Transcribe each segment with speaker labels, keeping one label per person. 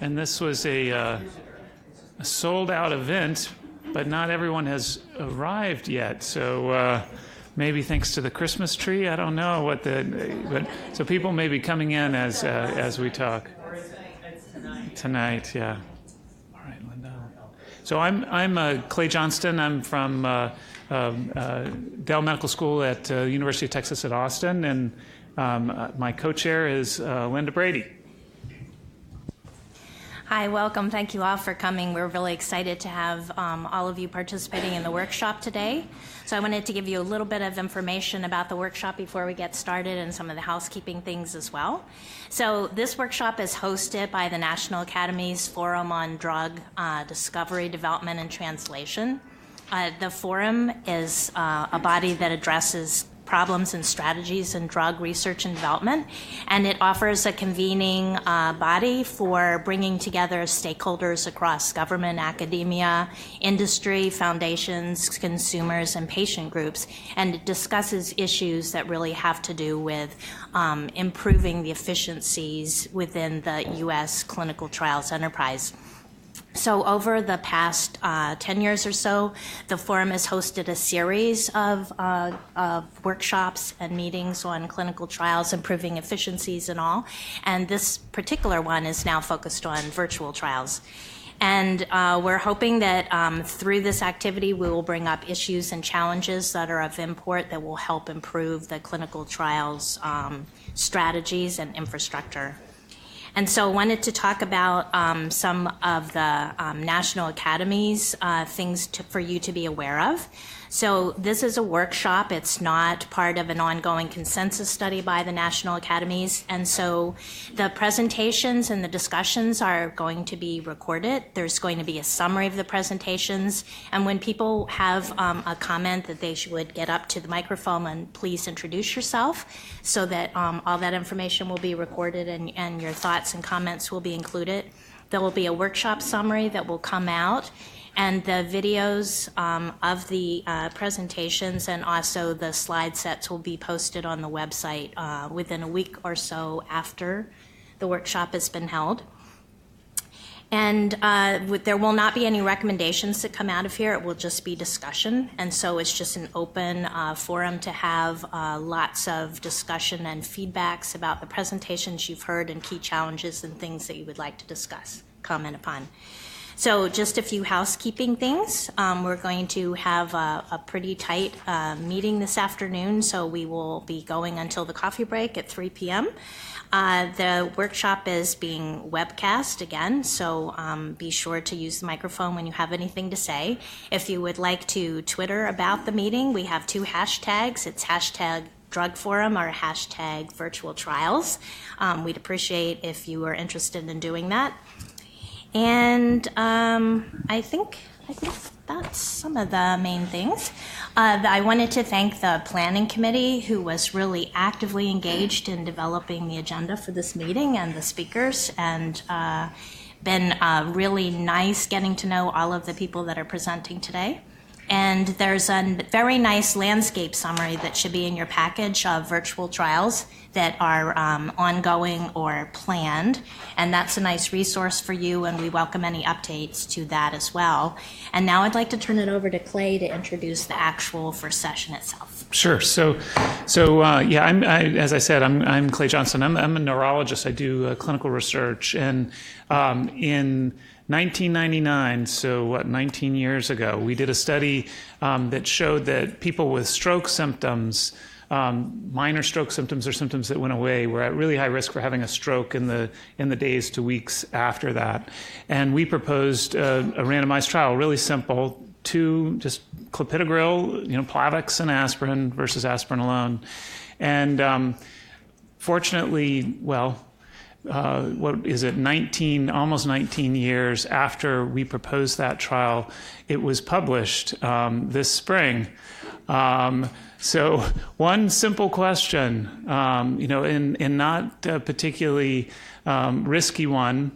Speaker 1: And this was a sold-out event, but not everyone has arrived yet. So maybe thanks to the Christmas tree, I don't know what but so people may be coming in as we talk. Tonight, yeah. All right, Linda. So I'm Clay Johnston. I'm from Dell Medical School at University of Texas at Austin, and my co-chair is Linda Brady.
Speaker 2: Hi, welcome. Thank you all for coming. We're really excited to have all of you participating in the workshop today. So I wanted to give you a little bit of information about the workshop before we get started and some of the housekeeping things as well. So this workshop is hosted by the National Academies Forum on Drug Discovery, Development, and Translation. The forum is a body that addresses problems and strategies in drug research and development, and it offers a convening body for bringing together stakeholders across government, academia, industry, foundations, consumers, and patient groups, and it discusses issues that really have to do with improving the efficiencies within the U.S. clinical trials enterprise. So over the past 10 years or so, the forum has hosted a series of workshops and meetings on clinical trials, improving efficiencies and all. And this particular one is now focused on virtual trials. And we're hoping that through this activity, we will bring up issues and challenges that are of import that will help improve the clinical trials strategies and infrastructure. And so I wanted to talk about some of the National Academies, things for you to be aware of. So this is a workshop. It's not part of an ongoing consensus study by the National Academies. And so the presentations and the discussions are going to be recorded. There's going to be a summary of the presentations. And when people have a comment that they should get up to the microphone and please introduce yourself so that all that information will be recorded and your thoughts and comments will be included. There will be a workshop summary that will come out, and the videos of the presentations and also the slide sets will be posted on the website within a week or so after the workshop has been held. And there will not be any recommendations that come out of here. It will just be discussion. And so it's just an open forum to have lots of discussion and feedbacks about the presentations you've heard and key challenges and things that you would like to discuss, comment upon. So just a few housekeeping things. We're going to have a pretty tight meeting this afternoon, so we will be going until the coffee break at 3 p.m. The workshop is being webcast again, so be sure to use the microphone when you have anything to say. If you would like to Twitter about the meeting, we have two hashtags. It's hashtag Drug Forum or hashtag Virtual Trials. We'd appreciate if you are interested in doing that. And I think that's some of the main things. I wanted to thank the planning committee, who was really actively engaged in developing the agenda for this meeting, and the speakers, and been really nice getting to know all of the people that are presenting today. And there's a very nice landscape summary that should be in your package of virtual trials that are ongoing or planned. And that's a nice resource for you, and we welcome any updates to that as well. And now I'd like to turn it over to Clay to introduce the actual first session itself.
Speaker 1: Sure. So yeah, as I said, I'm Clay Johnston. I'm a neurologist. I do clinical research, and in 1999, so 19 years ago, we did a study that showed that people with stroke symptoms, minor stroke symptoms or symptoms that went away, were at really high risk for having a stroke in the days to weeks after that. And we proposed a randomized trial, really simple, just clopidogrel, Plavix and aspirin versus aspirin alone. And fortunately, what is it, almost 19 years after we proposed that trial, it was published this spring. So one simple question, and not a particularly risky one,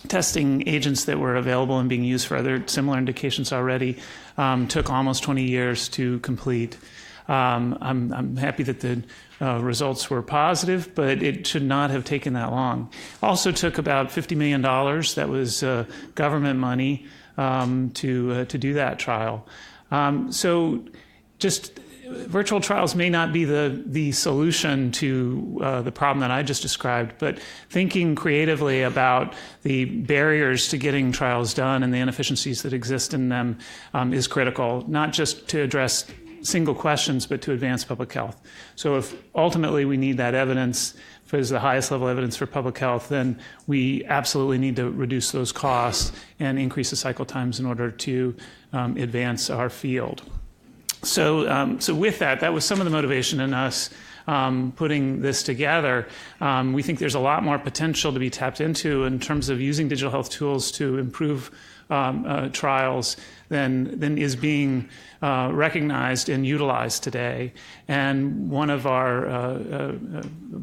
Speaker 1: testing agents that were available and being used for other similar indications already, took almost 20 years to complete. I'm happy that the results were positive, but it should not have taken that long. Also took about $50 million. That was government money to do that trial. So just virtual trials may not be the solution to the problem that I just described, but thinking creatively about the barriers to getting trials done and the inefficiencies that exist in them is critical, not just to address single questions, but to advance public health. So if ultimately we need that evidence as the highest level evidence for public health, then we absolutely need to reduce those costs and increase the cycle times in order to advance our field. So with that was some of the motivation in us putting this together. We think there's a lot more potential to be tapped into in terms of using digital health tools to improve trials than is being recognized and utilized today. And one of our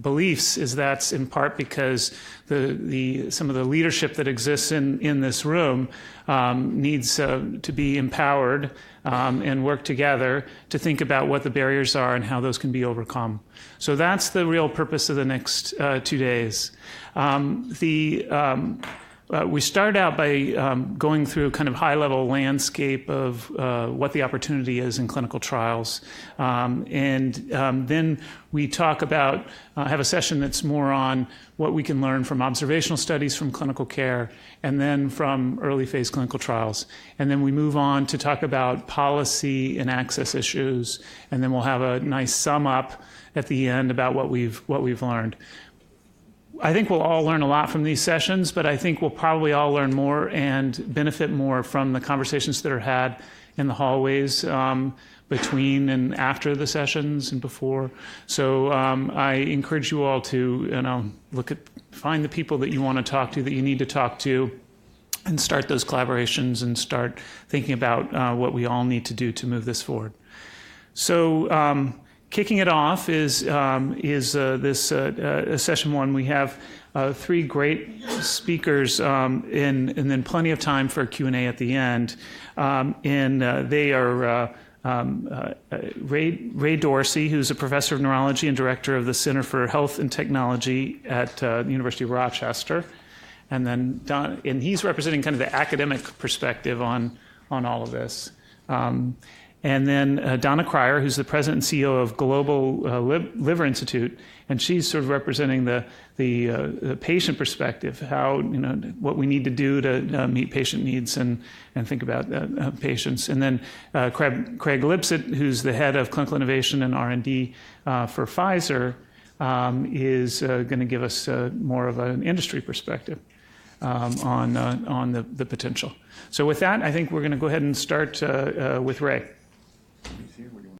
Speaker 1: beliefs is that's in part because some of the leadership that exists in this room needs to be empowered and work together to think about what the barriers are and how those can be overcome. So that's the real purpose of the next 2 days. We started out by going through kind of high-level landscape of what the opportunity is in clinical trials. And then we talk about, have a session that's more on what we can learn from observational studies from clinical care and then from early phase clinical trials. And then we move on to talk about policy and access issues. And then we'll have a nice sum up at the end about what we've learned. I think we'll all learn a lot from these sessions, but I think we'll probably all learn more and benefit more from the conversations that are had in the hallways between and after the sessions and before. So I encourage you all to find the people that you want to talk to, that you need to talk to, and start those collaborations and start thinking about what we all need to do to move this forward. So kicking it off is this session one. We have 3 great speakers and then plenty of time for Q&A at the end. They are Ray Dorsey, who's a professor of neurology and director of the Center for Health and Technology at the University of Rochester. And then and he's representing kind of the academic perspective on all of this. And then Donna Cryer, who's the president and CEO of Global Liver Institute, and she's sort of representing the patient perspective, how what we need to do to meet patient needs and think about patients. And then Craig Lipset, who's the head of clinical innovation and R&D for Pfizer, is going to give us more of an industry perspective on the potential. So with that, I think we're going to go ahead and start with Ray.